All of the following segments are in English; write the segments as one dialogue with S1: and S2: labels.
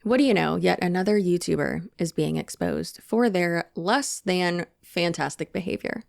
S1: What do you know? Yet another YouTuber is being exposed for their less than fantastic behavior.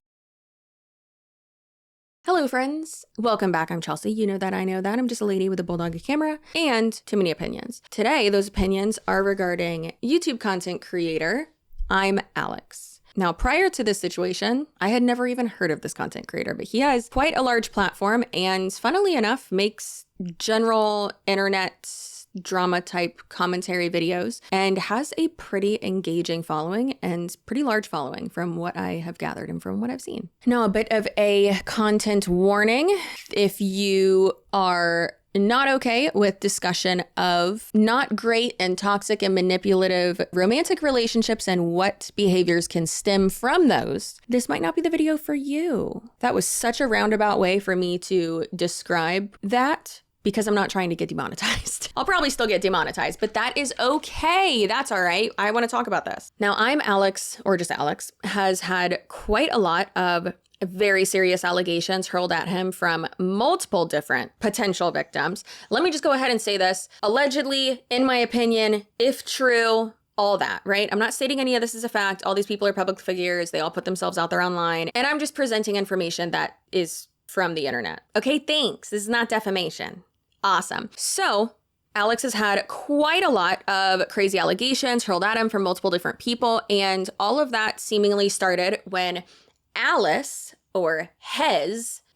S1: Hello, friends. Welcome back. I'm Chelsea. You know that, I know that. I'm just a lady with a bulldog camera and too many opinions. Today, those opinions are regarding YouTube content creator ImAllexx. Now, prior to this situation, I had never even heard of this content creator, but he has quite a large platform and, funnily enough, makes general internet drama type commentary videos and has a pretty engaging following and pretty large following from what I have gathered and from what I've seen. Now, a bit of a content warning. If you are not okay with discussion of not great and toxic and manipulative romantic relationships and what behaviors can stem from those, this might not be the video for you. That was such a roundabout way for me to describe that, because I'm not trying to get demonetized. I'll probably still get demonetized, but that is okay. That's all right. I want to talk about this. Now, ImAllexx, or just Alex, has had quite a lot of very serious allegations hurled at him from multiple different potential victims. Let me just go ahead and say this. Allegedly, in my opinion, if true, all that, right? I'm not stating any of this as a fact. All these people are public figures. They all put themselves out there online. And I'm just presenting information that is from the internet. Okay, thanks. This is not defamation. Awesome. So Alex has had quite a lot of crazy allegations hurled at him from multiple different people. And all of that seemingly started when Alice, or Hesseldine,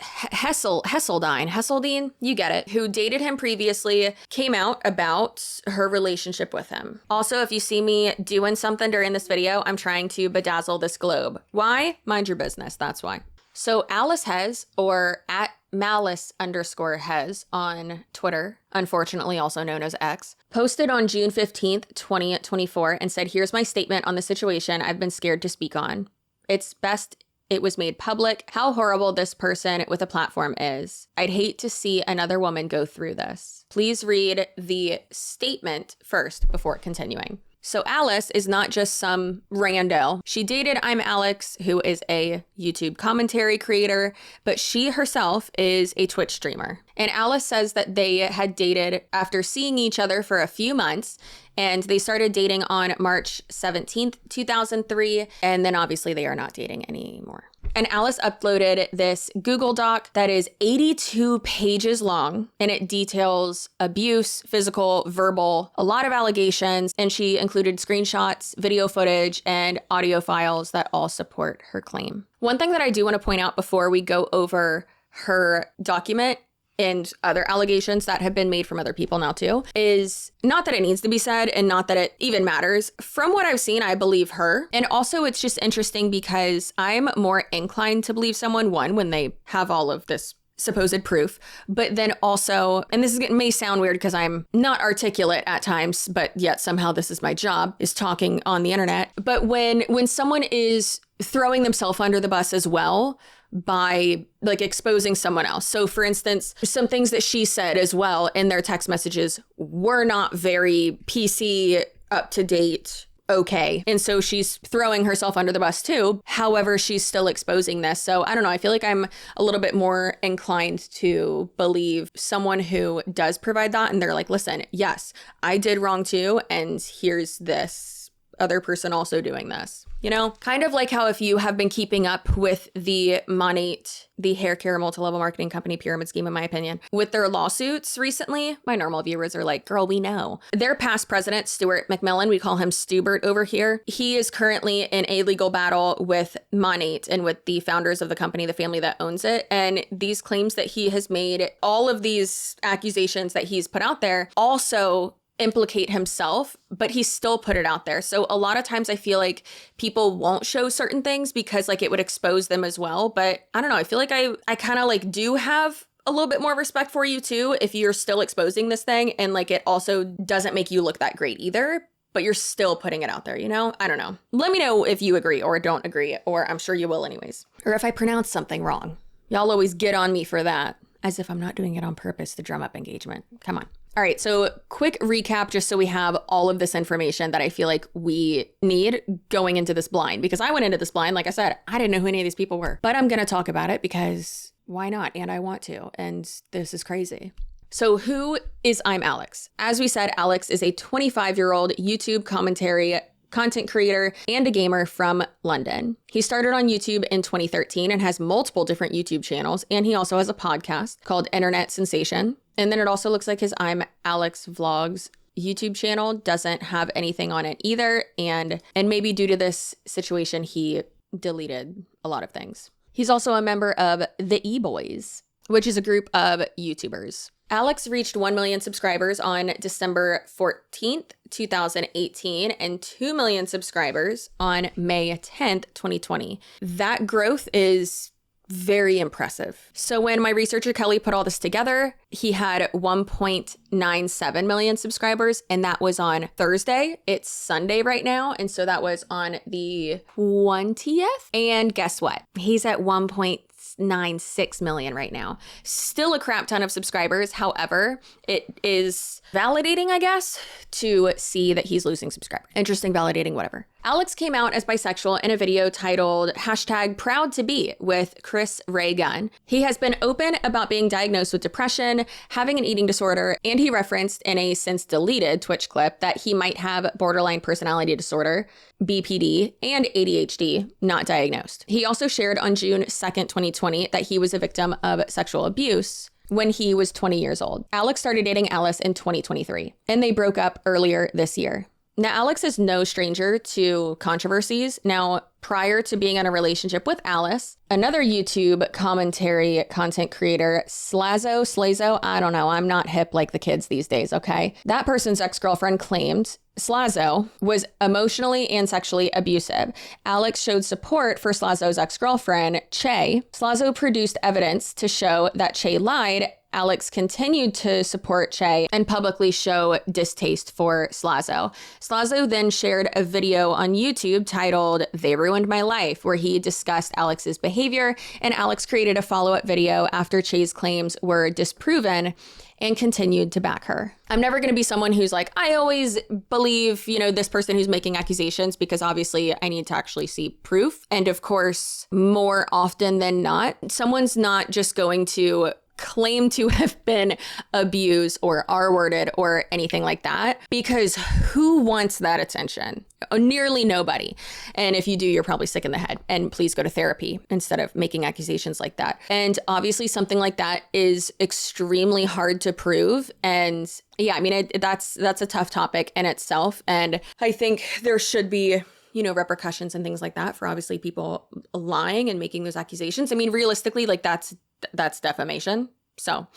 S1: you get it, who dated him previously, came out about her relationship with him. Also, if you see me doing something during this video, I'm trying to bedazzle this globe. Why? Mind your business. That's why. So Alice Hez, or at Malice_Hez on Twitter, unfortunately also known as X, posted on June 15th, 2024 and said, "Here's my statement on the situation I've been scared to speak on. It's best it was made public how horrible this person with a platform is. I'd hate to see another woman go through this. Please read the statement first before continuing." So Alice is not just some rando. She dated ImAllexx, who is a YouTube commentary creator, but she herself is a Twitch streamer. And Alice says that they had dated after seeing each other for a few months, and they started dating on March 17th, 2003, and then obviously they are not dating anymore. And Alice uploaded this Google Doc that is 82 pages long, and it details abuse, physical, verbal, a lot of allegations, and she included screenshots, video footage, and audio files that all support her claim. One thing that I do want to point out before we go over her document and other allegations that have been made from other people now too, is not that it needs to be said and not that it even matters. From what I've seen, I believe her. And also it's just interesting because I'm more inclined to believe someone, one, when they have all of this supposed proof, but then also, and this may sound weird because I'm not articulate at times, but yet somehow this is my job, is talking on the internet. But when someone is throwing themselves under the bus as well, by like exposing someone else. So for instance, some things that she said as well in their text messages were not very PC, up to date, okay. And so she's throwing herself under the bus too. However, she's still exposing this. So I don't know. I feel like I'm a little bit more inclined to believe someone who does provide that. And they're like, listen, yes, I did wrong too. And here's this other person also doing this. You know, kind of like how if you have been keeping up with the Monate, the hair care multi-level marketing company pyramid scheme, in my opinion, with their lawsuits recently, my normal viewers are like, girl, we know. Their past president, Stuart McMillan, we call him Stubert over here. He is currently in a legal battle with Monate and with the founders of the company, the family that owns it. And these claims that he has made, all of these accusations that he's put out there also implicate himself, but he still put it out there. So a lot of times I feel like people won't show certain things because like it would expose them as well. But I don't know. I feel like I kind of like do have a little bit more respect for you too if you're still exposing this thing and like it also doesn't make you look that great either, but you're still putting it out there, you know? I don't know. Let me know if you agree or don't agree, or I'm sure you will anyways. Or if I pronounce something wrong. Y'all always get on me for that, as if I'm not doing it on purpose to drum up engagement. Come on. All right, so quick recap, just so we have all of this information that I feel like we need going into this blind, because I went into this blind, like I said, I didn't know who any of these people were, but I'm going to talk about it because why not? And I want to, and this is crazy. So who is ImAllexx? As we said, Alex is a 25-year-old YouTube commentary content creator and a gamer from London. He started on YouTube in 2013 and has multiple different YouTube channels. And he also has a podcast called Internet Sensation. And then it also looks like his ImAllexx Vlogs YouTube channel doesn't have anything on it either. And maybe due to this situation, he deleted a lot of things. He's also a member of the E-Boys, which is a group of YouTubers. Alex reached 1 million subscribers on December 14th, 2018, and 2 million subscribers on May 10th, 2020. That growth is very impressive. So when my researcher Kelly put all this together, he had 1.97 million subscribers, and that was on Thursday. It's Sunday right now, and so that was on the 20th. And guess what? He's at 1.96 million right now. Still a crap ton of subscribers. However, it is validating, I guess, to see that he's losing subscribers. Interesting, validating, whatever. Alex came out as bisexual in a video titled #ProudToBe with Chris Ray Gunn. He has been open about being diagnosed with depression, having an eating disorder, and he referenced in a since deleted Twitch clip that he might have borderline personality disorder, BPD, and ADHD, not diagnosed. He also shared on June 2nd, 2020, that he was a victim of sexual abuse when he was 20 years old. Alex started dating Alice in 2023, and they broke up earlier this year. Now, Alex is no stranger to controversies. Now, prior to being in a relationship with Alice, another YouTube commentary content creator, Slazo, I don't know, I'm not hip like the kids these days, okay? That person's ex-girlfriend claimed Slazo was emotionally and sexually abusive. Alex showed support for Slazo's ex-girlfriend, Che. Slazo produced evidence to show that Che lied. Alex continued to support Che and publicly show distaste for Slazo. Slazo then shared a video on YouTube titled "They Ruined My Life," where he discussed Alex's behavior, and Alex created a follow-up video after Che's claims were disproven and continued to back her. I'm never going to be someone who's like, I always believe, this person who's making accusations, because obviously I need to actually see proof. And of course, more often than not, someone's not just going to claim to have been abused or R-worded or anything like that, because who wants that attention? Nearly nobody. And if you do, you're probably sick in the head, and please go to therapy instead of making accusations like that. And obviously something like that is extremely hard to prove. And yeah, that's a tough topic in itself. And I think there should be repercussions and things like that for obviously people lying and making those accusations. Realistically, that's defamation. So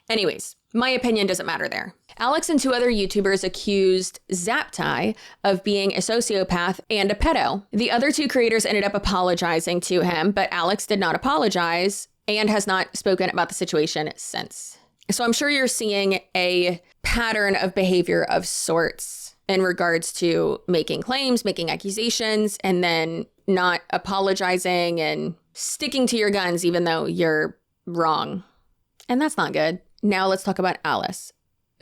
S1: anyways, my opinion doesn't matter there. Alex and 2 other YouTubers accused Zaptai of being a sociopath and a pedo. The other 2 creators ended up apologizing to him, but Alex did not apologize and has not spoken about the situation since. So I'm sure you're seeing a pattern of behavior of sorts in regards to making claims, making accusations, and then not apologizing and sticking to your guns even though you're wrong. And that's not good. Now let's talk about Alice,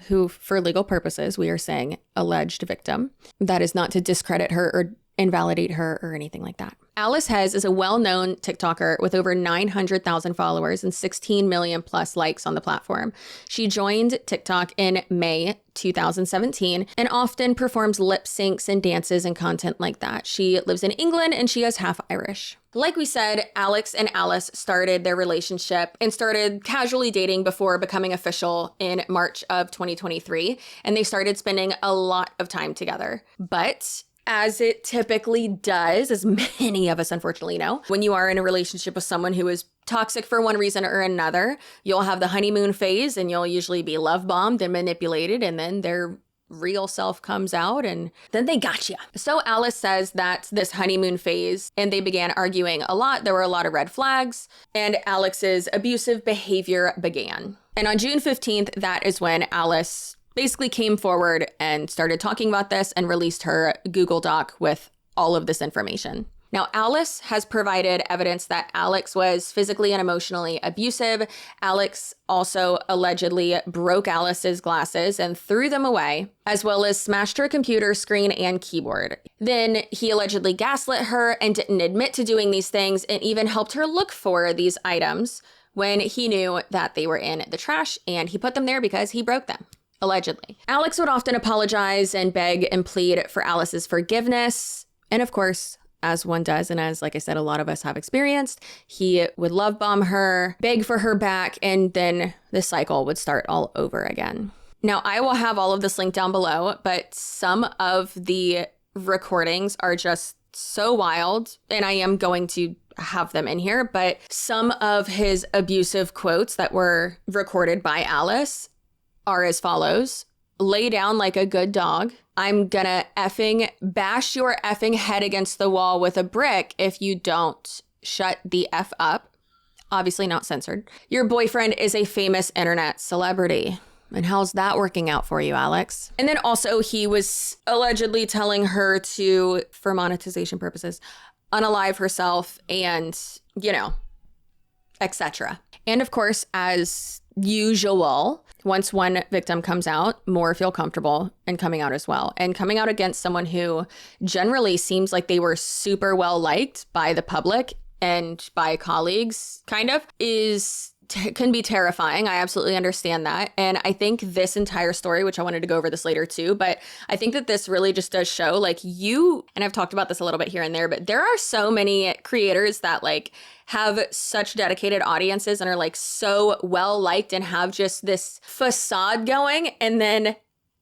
S1: who, for legal purposes, we are saying alleged victim. That is not to discredit her or invalidate her or anything like that. Alice Hez is a well-known TikToker with over 900,000 followers and 16 million plus likes on the platform. She joined TikTok in May 2017 and often performs lip syncs and dances and content like that. She lives in England and she is half Irish. Like we said, Alex and Alice started their relationship and started casually dating before becoming official in March of 2023. And they started spending a lot of time together. But as it typically does, as many of us unfortunately know, when you are in a relationship with someone who is toxic for one reason or another, you'll have the honeymoon phase and you'll usually be love bombed and manipulated, and then their real self comes out and then they got you. So Alice says that this honeymoon phase, and they began arguing a lot. There were a lot of red flags, and Alex's abusive behavior began. And on June 15th, that is when Alice basically came forward and started talking about this and released her Google Doc with all of this information. Now, Alice has provided evidence that Alex was physically and emotionally abusive. Alex also allegedly broke Alice's glasses and threw them away, as well as smashed her computer screen and keyboard. Then he allegedly gaslit her and didn't admit to doing these things and even helped her look for these items when he knew that they were in the trash, and he put them there because he broke them. Allegedly. Alex would often apologize and beg and plead for Alice's forgiveness. And of course, as one does, and as, like I said, a lot of us have experienced, he would love bomb her, beg for her back, and then the cycle would start all over again. Now, I will have all of this linked down below, but some of the recordings are just so wild, and I am going to have them in here, but some of his abusive quotes that were recorded by Alice are as follows. Lay down like a good dog. I'm gonna effing bash your effing head against the wall with a brick if you don't shut the F up. Obviously not censored. Your boyfriend is a famous internet celebrity. And how's that working out for you, Alex? And then also he was allegedly telling her to, for monetization purposes, unalive herself and, etc. And of course, as usual, once one victim comes out, more feel comfortable in coming out as well. And coming out against someone who generally seems like they were super well liked by the public and by colleagues, kind of, can be terrifying. I absolutely understand that. And I think this entire story, which I wanted to go over this later too, but I think that this really just does show and I've talked about this a little bit here and there, but there are so many creators that have such dedicated audiences and are so well liked and have just this facade going, and then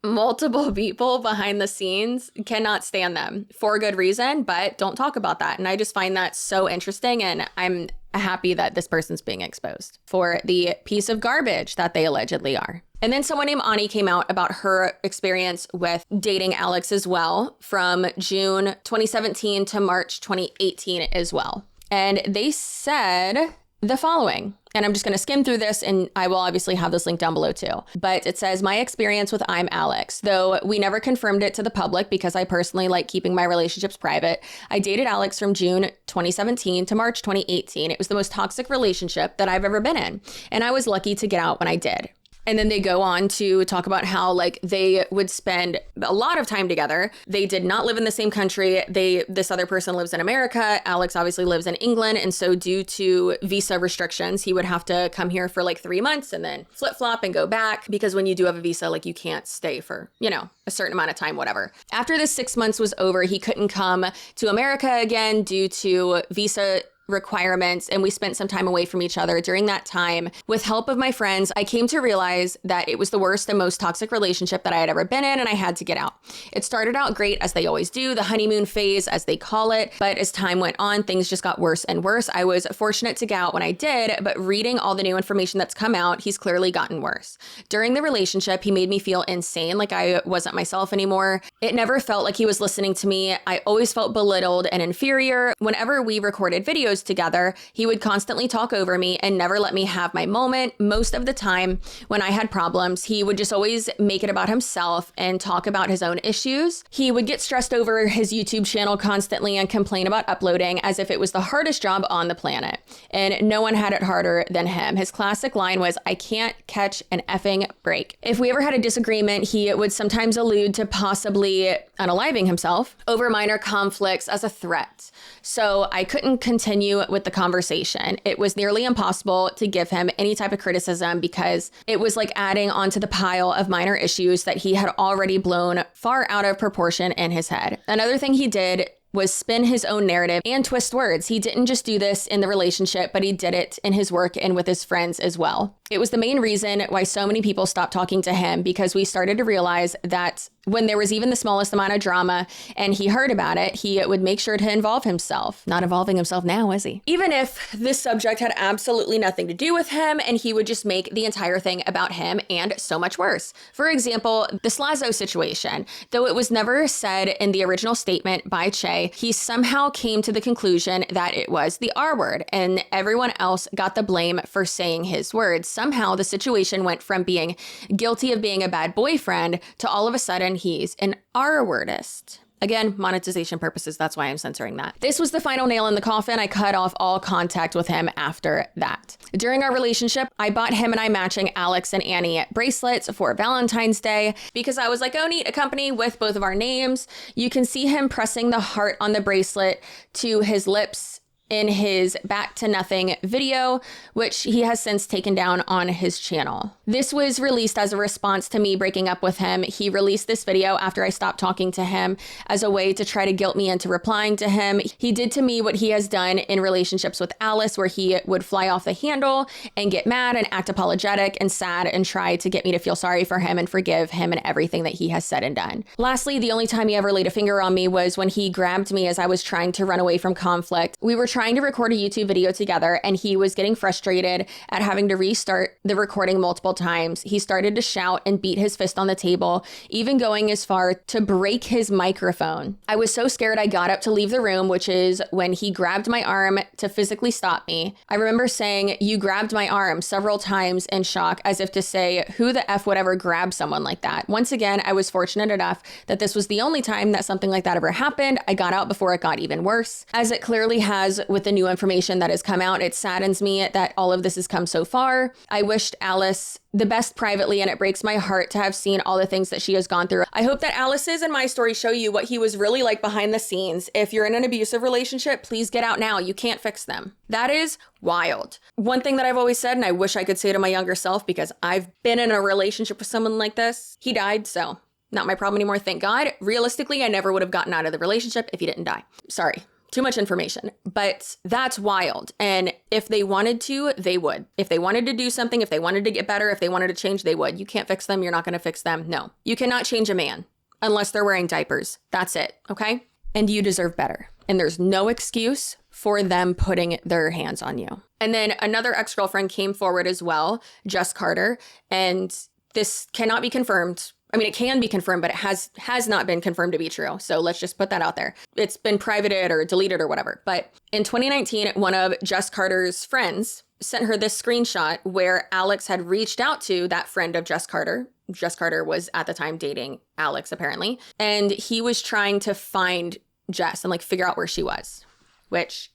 S1: multiple people behind the scenes cannot stand them for good reason, but don't talk about that. And I just find that so interesting, and I'm happy that this person's being exposed for the piece of garbage that they allegedly are. And then someone named Ani came out about her experience with dating Alex as well from June 2017 to March 2018 as well. And they said the following, and I'm just going to skim through this, and I will obviously have this link down below too. But it says, my experience with ImAllexx, though we never confirmed it to the public because I personally like keeping my relationships private. I dated Alex from June 2017 to March 2018. It was the most toxic relationship that I've ever been in, and I was lucky to get out when I did. And then they go on to talk about how they would spend a lot of time together. They did not live in the same country. This other person lives in America. Alex obviously lives in England. And so due to visa restrictions, he would have to come here for 3 months and then flip flop and go back, because when you do have a visa, you can't stay for, a certain amount of time, whatever. After the 6 months was over, he couldn't come to America again due to visa requirements, and we spent some time away from each other. During that time, with help of my friends, I came to realize that it was the worst and most toxic relationship that I had ever been in, and I had to get out. It started out great, as they always do, the honeymoon phase, as they call it, but as time went on, things just got worse and worse. I was fortunate to get out when I did, but reading all the new information that's come out, he's clearly gotten worse. During the relationship, he made me feel insane, like I wasn't myself anymore. It never felt like he was listening to me. I always felt belittled and inferior. Whenever we recorded videos together, he would constantly talk over me and never let me have my moment. Most of the time when I had problems, he would just always make it about himself and talk about his own issues. He would get stressed over his YouTube channel constantly and complain about uploading as if it was the hardest job on the planet. And no one had it harder than him. His classic line was, I can't catch an effing break. If we ever had a disagreement, he would sometimes allude to possibly unaliving himself over minor conflicts as a threat. So I couldn't continue with the conversation. It was nearly impossible to give him any type of criticism because it was like adding onto the pile of minor issues that he had already blown far out of proportion in his head. Another thing he did was spin his own narrative and twist words. He didn't just do this in the relationship, but he did it in his work and with his friends as well. It was the main reason why so many people stopped talking to him, because we started to realize that when there was even the smallest amount of drama and he heard about it, he would make sure to involve himself. Not involving himself now, is he? Even if this subject had absolutely nothing to do with him, and he would just make the entire thing about him and so much worse. For example, the Slazo situation. Though it was never said in the original statement by Che, he somehow came to the conclusion that it was the R word, and everyone else got the blame for saying his words. Somehow the situation went from being guilty of being a bad boyfriend to all of a sudden he's an R-wordist. Again, monetization purposes, that's why I'm censoring that. This was the final nail in the coffin. I cut off all contact with him after that. During our relationship, I bought him and I matching Alex and Annie bracelets for Valentine's Day because I was like, oh, neat, a company with both of our names. You can see him pressing the heart on the bracelet to his lips in his Back to Nothing video, which he has since taken down on his channel. This was released as a response to me breaking up with him. He released this video after I stopped talking to him as a way to try to guilt me into replying to him. He did to me what he has done in relationships with Alice, where he would fly off the handle and get mad and act apologetic and sad and try to get me to feel sorry for him and forgive him and everything that he has said and done. Lastly, the only time he ever laid a finger on me was when he grabbed me as I was trying to run away from conflict. We were trying to record a YouTube video together and he was getting frustrated at having to restart the recording multiple times. He started to shout and beat his fist on the table, even going as far to break his microphone. I was so scared I got up to leave the room, which is when he grabbed my arm to physically stop me. I remember saying, "You grabbed my arm," several times in shock, as if to say, who the F would ever grab someone like that? Once again, I was fortunate enough that this was the only time that something like that ever happened. I got out before it got even worse. As it clearly has with the new information that has come out, it saddens me that all of this has come so far. I wished Alice the best privately, and it breaks my heart to have seen all the things that she has gone through. I hope that Alice's and my story show you what he was really like behind the scenes. If you're in an abusive relationship, please get out now. You can't fix them. That is wild. One thing that I've always said, and I wish I could say to my younger self, because I've been in a relationship with someone like this, he died, so not my problem anymore, thank God. Realistically, I never would have gotten out of the relationship if he didn't die. Sorry. Too much information, but that's wild. And if they wanted to, they would. If they wanted to do something, if they wanted to get better, if they wanted to change, they would. You can't fix them. You're not going to fix them. No, you cannot change a man unless they're wearing diapers. That's it. Okay. And you deserve better. And there's no excuse for them putting their hands on you. And then another ex-girlfriend came forward as well, Jess Carter. And this cannot be confirmed. I mean, it can be confirmed, but it has not been confirmed to be true. So let's just put that out there. It's been privated or deleted or whatever. But in 2019, one of Jess Carter's friends sent her this screenshot where Alex had reached out to that friend of Jess Carter. Jess Carter was at the time dating Alex, apparently. And he was trying to find Jess and like figure out where she was, which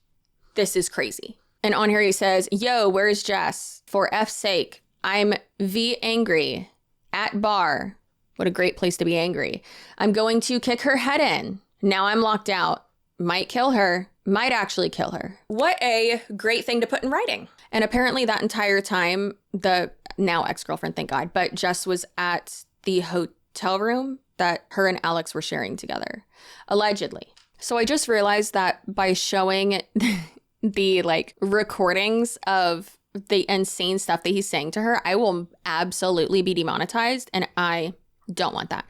S1: this is crazy. And on here he says, "Yo, where's Jess? For F's sake, I'm V angry at bar." What a great place to be angry. "I'm going to kick her head in. Now I'm locked out. Might kill her. Might actually kill her." What a great thing to put in writing. And apparently that entire time, the now ex-girlfriend, thank God, but Jess was at the hotel room that her and Alex were sharing together, allegedly. So I just realized that by showing the like recordings of the insane stuff that he's saying to her, I will absolutely be demonetized, and I don't want that.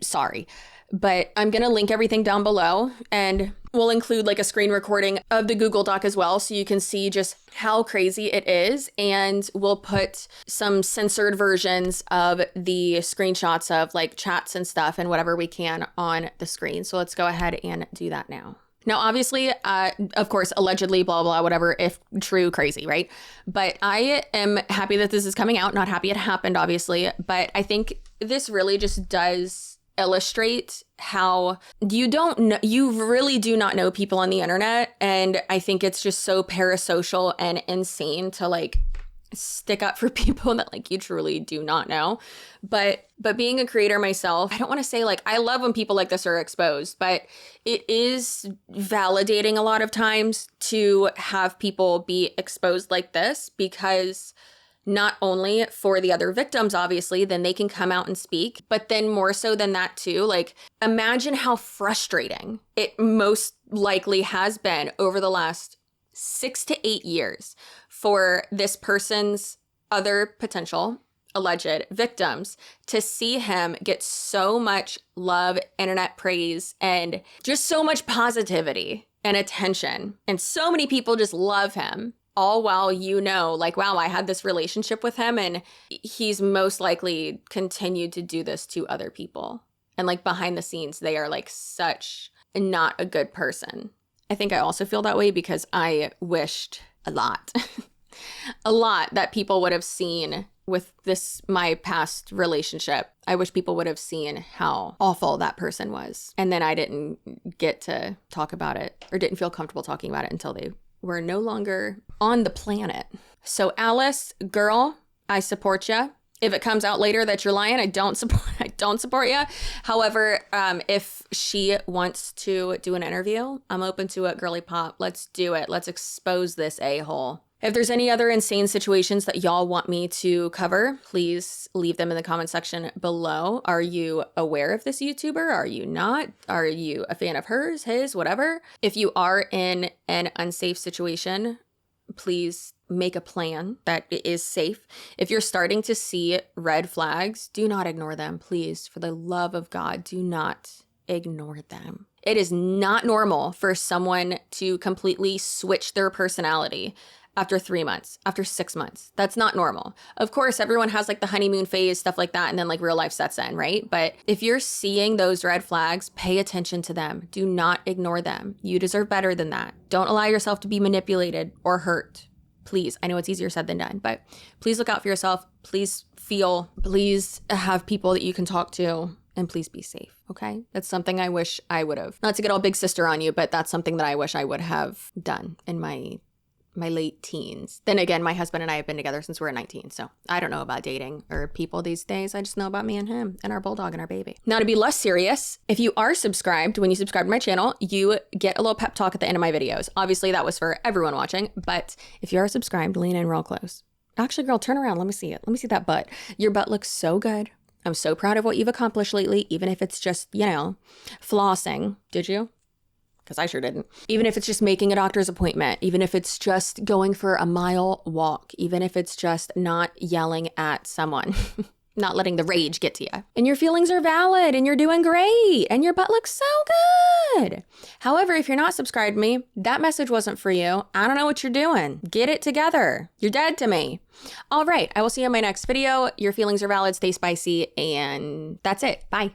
S1: Sorry. But I'm going to link everything down below, and we'll include like a screen recording of the Google Doc as well, so you can see just how crazy it is. And we'll put some censored versions of the screenshots of like chats and stuff and whatever we can on the screen. So let's go ahead and do that now. Now, obviously, of course, allegedly, blah, blah, whatever, if true, crazy, right? But I am happy that this is coming out, not happy it happened, obviously. But I think this really just does illustrate how you really do not know people on the internet. And I think it's just so parasocial and insane to like stick up for people that like you truly do not know. But being a creator myself, I don't want to say like I love when people like this are exposed, but it is validating a lot of times to have people be exposed like this, because not only for the other victims, obviously, then they can come out and speak, but then more so than that too, like imagine how frustrating it most likely has been over the last 6 to 8 years for this person's other potential alleged victims to see him get so much love, internet praise, and just so much positivity and attention. And so many people just love him, all while you know, like, wow, I had this relationship with him and he's most likely continued to do this to other people. And like behind the scenes, they are like such not a good person. I think I also feel that way because I wished a lot, a lot that people would have seen with this, my past relationship. I wish people would have seen how awful that person was. And then I didn't get to talk about it or didn't feel comfortable talking about it until they were no longer on the planet. So Alice, girl, I support ya. If it comes out later that you're lying, I don't support you. However, if she wants to do an interview, I'm open to it, girly pop. Let's do it. Let's expose this a-hole. If there's any other insane situations that y'all want me to cover, please leave them in the comment section below. Are you aware of this YouTuber? Are you not? Are you a fan of hers, his, whatever? If you are in an unsafe situation, please make a plan that is safe. If you're starting to see red flags, do not ignore them. Please, for the love of God, do not ignore them. It is not normal for someone to completely switch their personality after 3 months, after 6 months. That's not normal. Of course, everyone has like the honeymoon phase, stuff like that, and then like real life sets in, right? But if you're seeing those red flags, pay attention to them. Do not ignore them. You deserve better than that. Don't allow yourself to be manipulated or hurt. Please. I know it's easier said than done, but please look out for yourself. Please please have people that you can talk to, and please be safe, okay? That's something I wish I would have. Not to get all big sister on you, but that's something that I wish I would have done in my late teens. Then again, my husband and I have been together since we were 19, so I don't know about dating or people these days. I just know about me and him and our bulldog and our baby. Now, to be less serious, if you are subscribed, when you subscribe to my channel, you get a little pep talk at the end of my videos. Obviously, that was for everyone watching, but if you are subscribed, lean in real close. Actually, girl, turn around. Let me see it. Let me see that butt. Your butt looks so good. I'm so proud of what you've accomplished lately, even if it's just, flossing. Did you? Because I sure didn't. Even if it's just making a doctor's appointment, even if it's just going for a mile walk, even if it's just not yelling at someone, not letting the rage get to you. And your feelings are valid and you're doing great and your butt looks so good. However, if you're not subscribed to me, that message wasn't for you. I don't know what you're doing. Get it together. You're dead to me. All right. I will see you in my next video. Your feelings are valid. Stay spicy. And that's it. Bye.